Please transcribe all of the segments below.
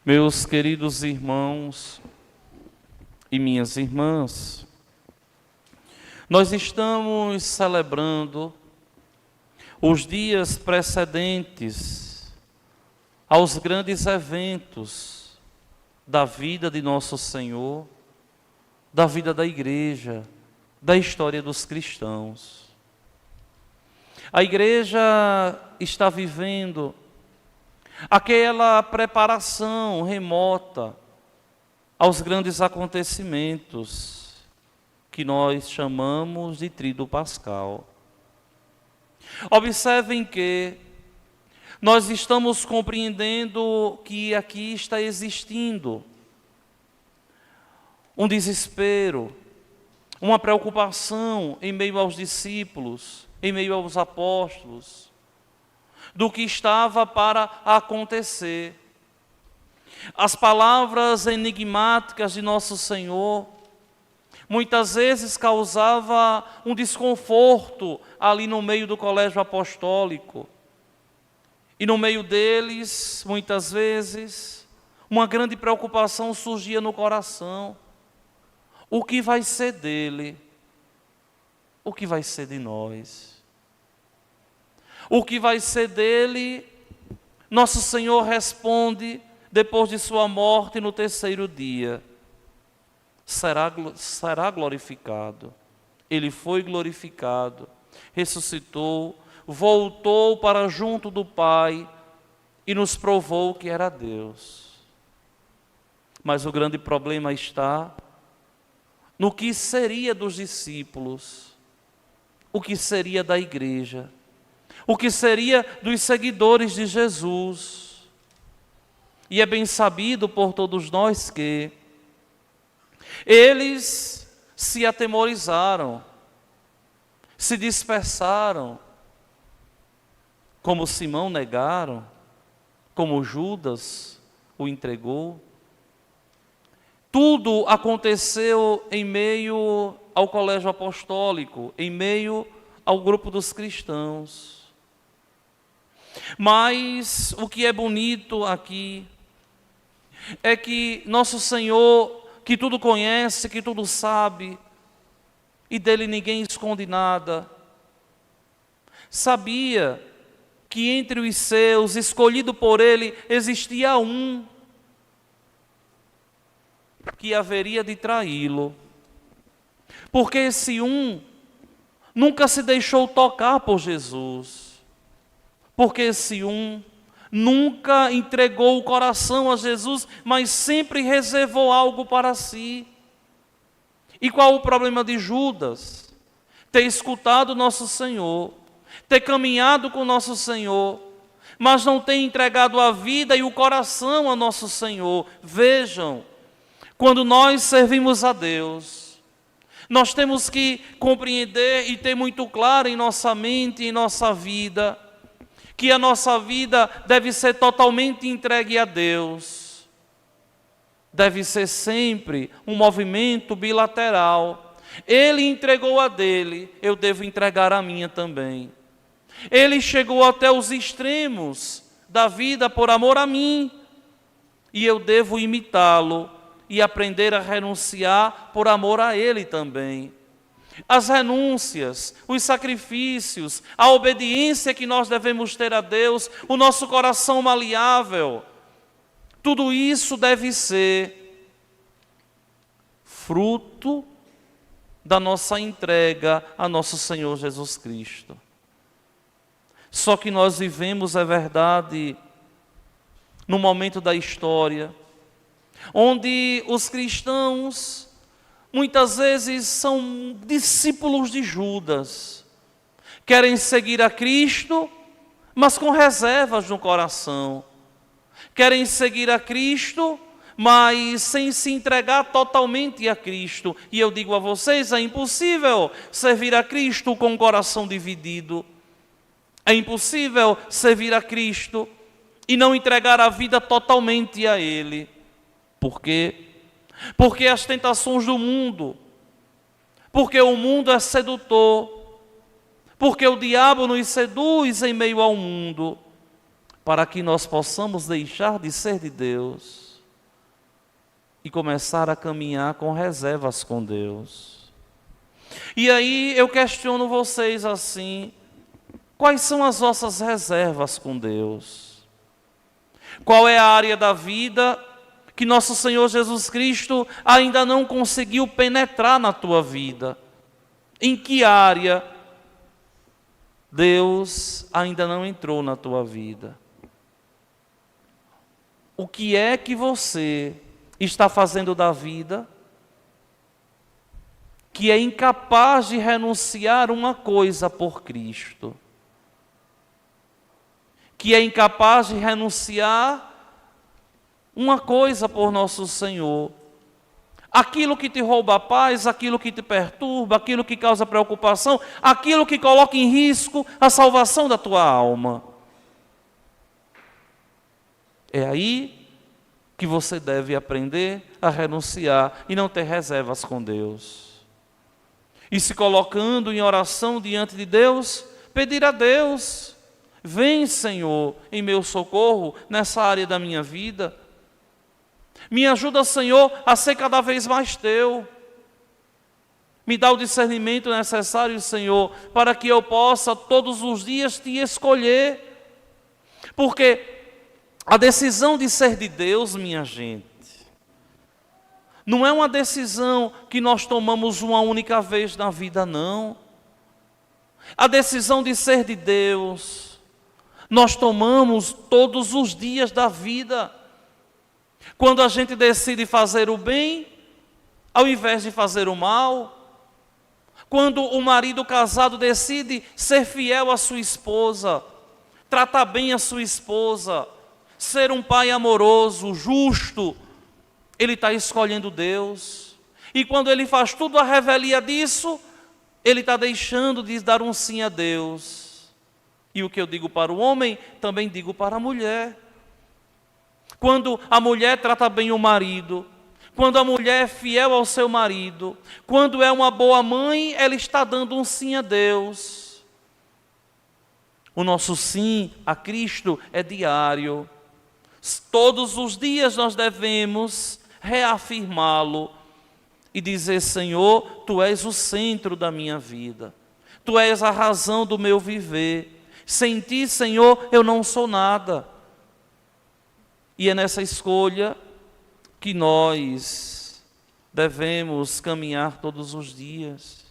Meus queridos irmãos e minhas irmãs, nós estamos celebrando os dias precedentes aos grandes eventos da vida de nosso Senhor, da vida da igreja, da história dos cristãos. A igreja está vivendo aquela preparação remota aos grandes acontecimentos que nós chamamos de Tríduo Pascal. Observem que nós estamos compreendendo que aqui está existindo um desespero, uma preocupação em meio aos discípulos, em meio aos apóstolos, do que estava para acontecer. As palavras enigmáticas de nosso Senhor muitas vezes causava um desconforto ali no meio do colégio apostólico. E no meio deles, muitas vezes, uma grande preocupação surgia no coração. O que vai ser dele? O que vai ser de nós? O que vai ser dele? Nosso Senhor responde depois de sua morte no terceiro dia. Será glorificado. Ele foi glorificado, ressuscitou, voltou para junto do Pai e nos provou que era Deus. Mas o grande problema está no que seria dos discípulos, o que seria da igreja, o que seria dos seguidores de Jesus. E é bem sabido por todos nós que eles se atemorizaram, se dispersaram, como Simão negaram, como Judas o entregou. Tudo aconteceu em meio ao colégio apostólico, em meio ao grupo dos cristãos. Mas o que é bonito aqui é que nosso Senhor, que tudo conhece, que tudo sabe, e dele ninguém esconde nada, sabia que entre os seus, escolhido por ele, existia um que haveria de traí-lo. Porque esse um nunca se deixou tocar por Jesus. Porque esse um nunca entregou o coração a Jesus, mas sempre reservou algo para si. E qual o problema de Judas? Ter escutado nosso Senhor, ter caminhado com nosso Senhor, mas não ter entregado a vida e o coração a nosso Senhor. Vejam, quando nós servimos a Deus, nós temos que compreender e ter muito claro em nossa mente e em nossa vida, que a nossa vida deve ser totalmente entregue a Deus. Deve ser sempre um movimento bilateral. Ele entregou a dele, eu devo entregar a minha também. Ele chegou até os extremos da vida por amor a mim, e eu devo imitá-lo e aprender a renunciar por amor a ele também. As renúncias, os sacrifícios, a obediência que nós devemos ter a Deus, o nosso coração maleável, tudo isso deve ser fruto da nossa entrega a nosso Senhor Jesus Cristo. Só que nós vivemos, é verdade, num momento da história, onde os cristãos muitas vezes são discípulos de Judas. Querem seguir a Cristo, mas com reservas no coração. Querem seguir a Cristo, mas sem se entregar totalmente a Cristo. E eu digo a vocês, é impossível servir a Cristo com o coração dividido. É impossível servir a Cristo e não entregar a vida totalmente a Ele. Por quê? Porque as tentações do mundo, porque o mundo é sedutor, porque o diabo nos seduz em meio ao mundo, para que nós possamos deixar de ser de Deus. e começar a caminhar com reservas com Deus. E aí eu questiono vocês assim: quais são as vossas reservas com Deus? Qual é a área da vida que nosso Senhor Jesus Cristo ainda não conseguiu penetrar na tua vida? Em que área Deus ainda não entrou na tua vida? O que é que você está fazendo da vida que é incapaz de renunciar uma coisa por Cristo? Que é incapaz de renunciar uma coisa por nosso Senhor? Aquilo que te rouba a paz, aquilo que te perturba, aquilo que causa preocupação, aquilo que coloca em risco a salvação da tua alma. É aí que você deve aprender a renunciar e não ter reservas com Deus. E se colocando em oração diante de Deus, pedir a Deus: vem, Senhor, em meu socorro nessa área da minha vida. Me ajuda, Senhor, a ser cada vez mais teu. Me dá o discernimento necessário, Senhor, para que eu possa todos os dias te escolher. Porque a decisão de ser de Deus, minha gente, não é uma decisão que nós tomamos uma única vez na vida, não. A decisão de ser de Deus, nós tomamos todos os dias da vida. Quando a gente decide fazer o bem, ao invés de fazer o mal. Quando o marido casado decide ser fiel à sua esposa, tratar bem a sua esposa, ser um pai amoroso, justo, ele está escolhendo Deus. E quando ele faz tudo à revelia disso, ele está deixando de dar um sim a Deus. E o que eu digo para o homem, também digo para a mulher. Quando a mulher trata bem o marido, quando a mulher é fiel ao seu marido, quando é uma boa mãe, ela está dando um sim a Deus. O nosso sim a Cristo é diário. Todos os dias nós devemos reafirmá-lo e dizer: Senhor, Tu és o centro da minha vida. Tu és a razão do meu viver. Sem Ti, Senhor, eu não sou nada. E é nessa escolha que nós devemos caminhar todos os dias.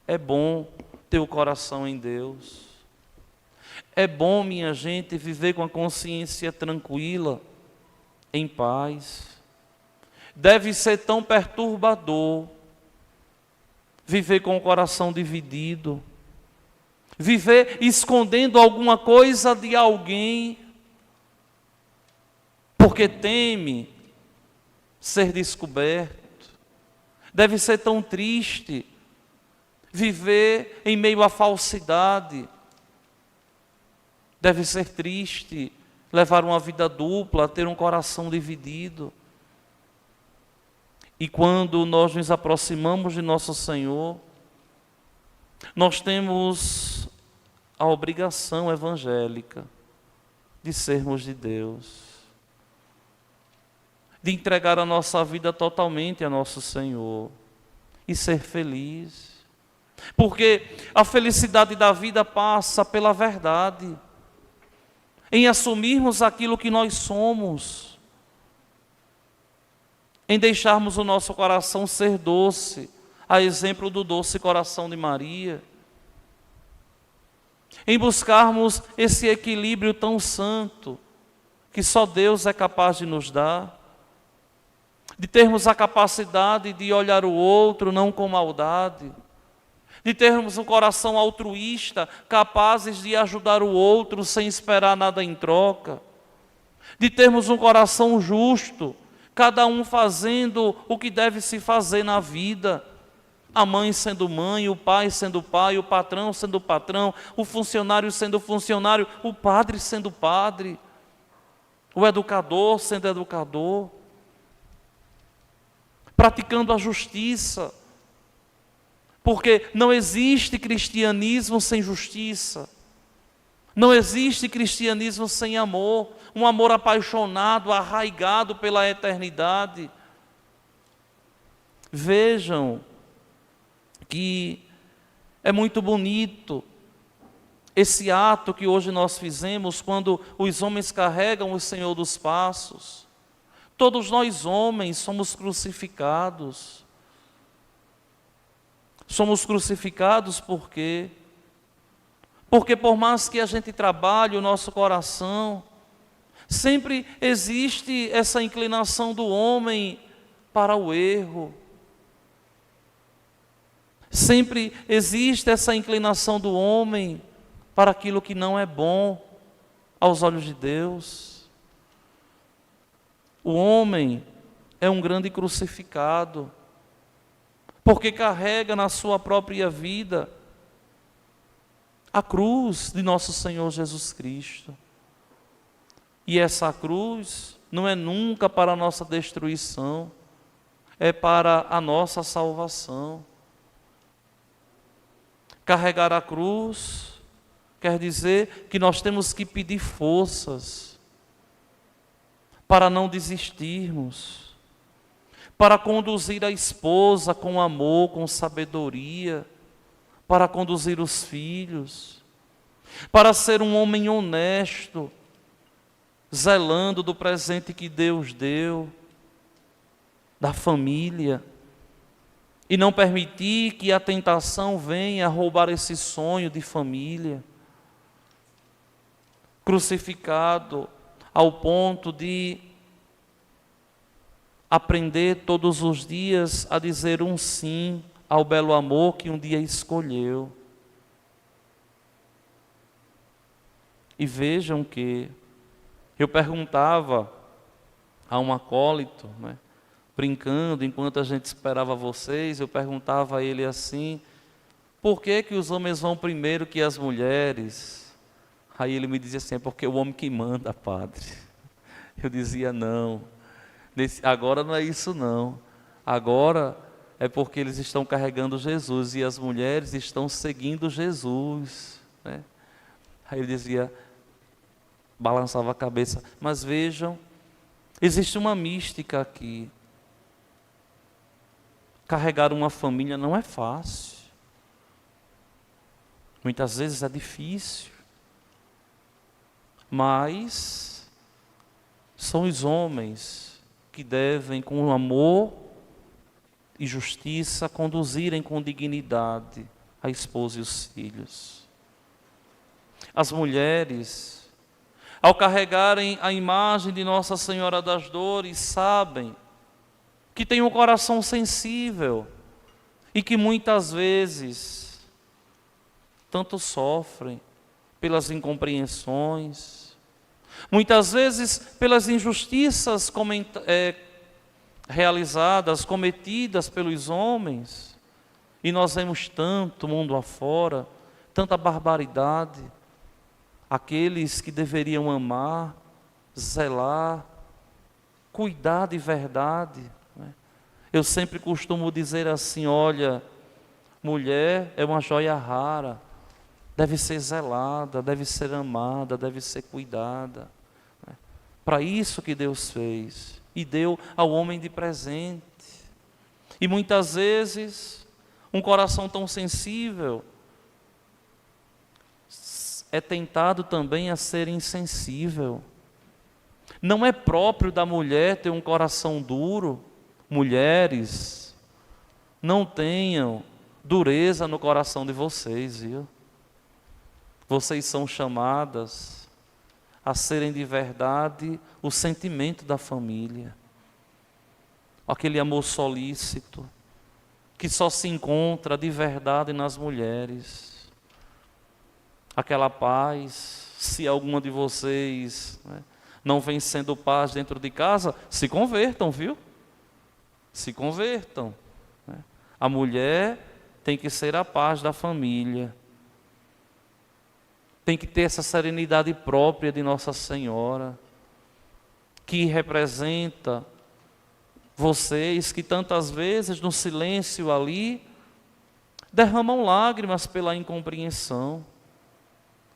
É bom ter o coração em Deus. É bom, minha gente, viver com a consciência tranquila, em paz. Deve ser tão perturbador viver com o coração dividido, viver escondendo alguma coisa de alguém, porque teme ser descoberto. Deve ser tão triste viver em meio à falsidade. Deve ser triste levar uma vida dupla, ter um coração dividido. E quando nós nos aproximamos de nosso Senhor, nós temos a obrigação evangélica de sermos de Deus, de entregar a nossa vida totalmente a nosso Senhor e ser feliz. Porque a felicidade da vida passa pela verdade, em assumirmos aquilo que nós somos, em deixarmos o nosso coração ser doce, a exemplo do doce coração de Maria, em buscarmos esse equilíbrio tão santo que só Deus é capaz de nos dar, de termos a capacidade de olhar o outro não com maldade, de termos um coração altruísta, capazes de ajudar o outro sem esperar nada em troca, de termos um coração justo, cada um fazendo o que deve se fazer na vida, a mãe sendo mãe, o pai sendo pai, o patrão sendo patrão, o funcionário sendo funcionário, o padre sendo padre, o educador sendo educador, praticando a justiça, porque não existe cristianismo sem justiça, não existe cristianismo sem amor, um amor apaixonado, arraigado pela eternidade. Vejam que é muito bonito esse ato que hoje nós fizemos quando os homens carregam o Senhor dos Passos. Todos nós homens somos crucificados. Somos crucificados por quê? Porque por mais que a gente trabalhe o nosso coração, sempre existe essa inclinação do homem para o erro. Sempre existe essa inclinação do homem para aquilo que não é bom aos olhos de Deus. O homem é um grande crucificado, porque carrega na sua própria vida a cruz de nosso Senhor Jesus Cristo. E essa cruz não é nunca para a nossa destruição, é para a nossa salvação. Carregar a cruz quer dizer que nós temos que pedir forças para não desistirmos, para conduzir a esposa com amor, com sabedoria, para conduzir os filhos, para ser um homem honesto, zelando do presente que Deus deu, da família, e não permitir que a tentação venha roubar esse sonho de família. Crucificado ao ponto de aprender todos os dias a dizer um sim ao belo amor que um dia escolheu. E vejam que eu perguntava a um acólito, né, brincando, enquanto a gente esperava vocês, eu perguntava a ele assim: por que que os homens vão primeiro que as mulheres? Aí ele me dizia assim: é porque o homem que manda, padre. Eu dizia: não, agora não é isso não. Agora é porque eles estão carregando Jesus e as mulheres estão seguindo Jesus, né? Aí ele dizia, balançava a cabeça. Mas vejam, existe uma mística aqui. Carregar uma família não é fácil. Muitas vezes é difícil. Mas são os homens que devem, com amor e justiça, conduzirem com dignidade a esposa e os filhos. As mulheres, ao carregarem a imagem de Nossa Senhora das Dores, sabem que tem um coração sensível e que muitas vezes tanto sofrem pelas incompreensões, muitas vezes pelas injustiças realizadas, cometidas pelos homens, e nós vemos tanto mundo afora, tanta barbaridade. Aqueles que deveriam amar, zelar, cuidar de verdade, né? Eu sempre costumo dizer assim: olha, mulher é uma joia rara, deve ser zelada, deve ser amada, deve ser cuidada, né? Para isso que Deus fez e deu ao homem de presente. E muitas vezes um coração tão sensível é tentado também a ser insensível. Não é próprio da mulher ter um coração duro. Mulheres, não tenham dureza no coração de vocês, viu? Vocês são chamadas a serem de verdade o sentimento da família. Aquele amor solícito, que só se encontra de verdade nas mulheres. Aquela paz, se alguma de vocês, né, não vem sendo paz dentro de casa, se convertam, viu? Se convertam, né? A mulher tem que ser a paz da família. Tem que ter essa serenidade própria de Nossa Senhora, que representa vocês que tantas vezes no silêncio ali derramam lágrimas pela incompreensão.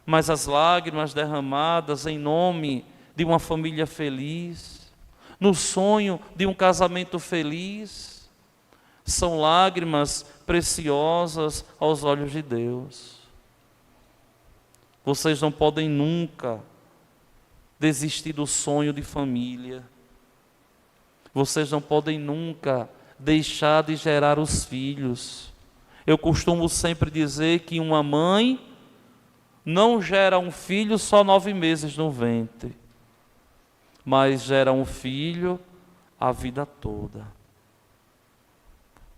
Mas as lágrimas derramadas em nome de uma família feliz, no sonho de um casamento feliz, São lágrimas preciosas aos olhos de Deus. Vocês não podem nunca desistir do sonho de família. Vocês não podem nunca deixar de gerar os filhos. Eu costumo sempre dizer que uma mãe não gera um filho só 9 meses no ventre, mas gera um filho a vida toda.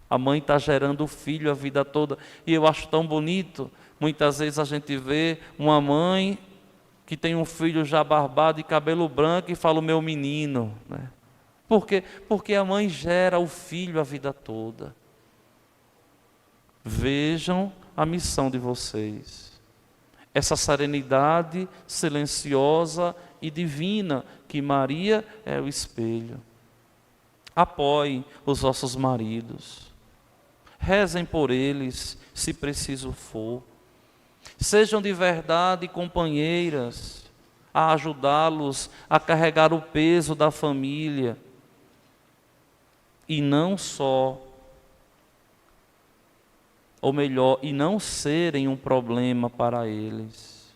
A mãe está gerando o filho a vida toda. E eu acho tão bonito, muitas vezes a gente vê uma mãe que tem um filho já barbado e cabelo branco e fala o meu menino, né? Por quê? Porque a mãe gera o filho a vida toda. Vejam a missão de vocês. Essa serenidade silenciosa e divina, que Maria é o espelho. Apoiem os vossos maridos. Rezem por eles, se preciso for. Sejam de verdade companheiras, a ajudá-los a carregar o peso da família. E não só, ou melhor, e não serem um problema para eles,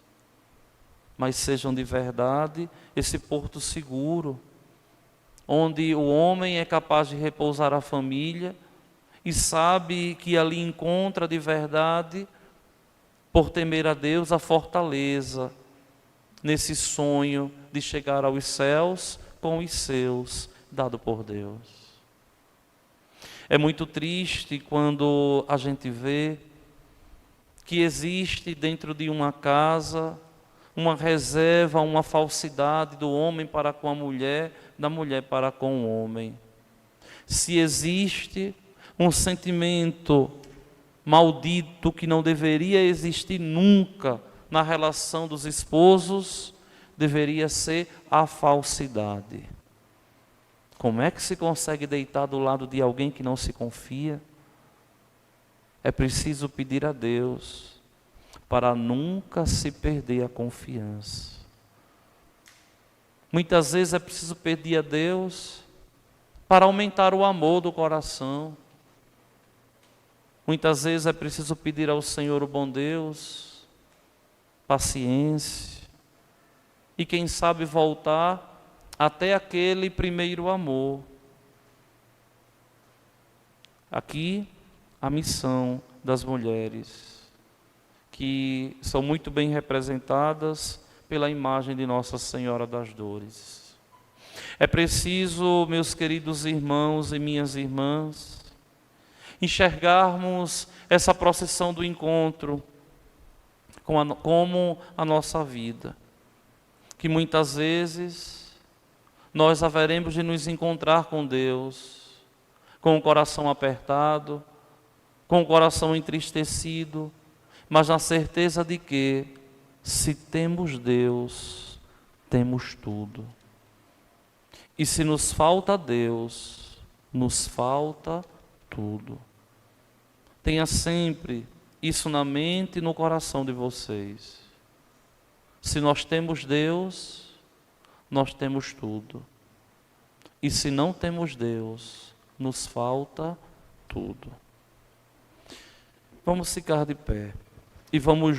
mas sejam de verdade esse porto seguro, onde o homem é capaz de repousar a família e sabe que ali encontra de verdade, por temer a Deus, a fortaleza nesse sonho de chegar aos céus com os seus, dado por Deus. É muito triste quando a gente vê que existe dentro de uma casa uma reserva, uma falsidade do homem para com a mulher, da mulher para com o homem. Se existe um sentimento maldito que não deveria existir nunca na relação dos esposos, deveria ser a falsidade. Como é que se consegue deitar do lado de alguém que não se confia? É preciso pedir a Deus para nunca se perder a confiança. Muitas vezes é preciso pedir a Deus para aumentar o amor do coração. Muitas vezes é preciso pedir ao Senhor, o bom Deus, paciência e quem sabe voltar até aquele primeiro amor. Aqui, a missão das mulheres, que são muito bem representadas pela imagem de Nossa Senhora das Dores. É preciso, meus queridos irmãos e minhas irmãs, enxergarmos essa procissão do encontro como a nossa vida, que muitas vezes nós haveremos de nos encontrar com Deus, com o coração apertado, com o coração entristecido, mas na certeza de que, se temos Deus, temos tudo. E se nos falta Deus, nos falta tudo. Tenha sempre isso na mente e no coração de vocês. Se nós temos Deus, nós temos tudo. E se não temos Deus, nos falta tudo. Vamos ficar de pé e vamos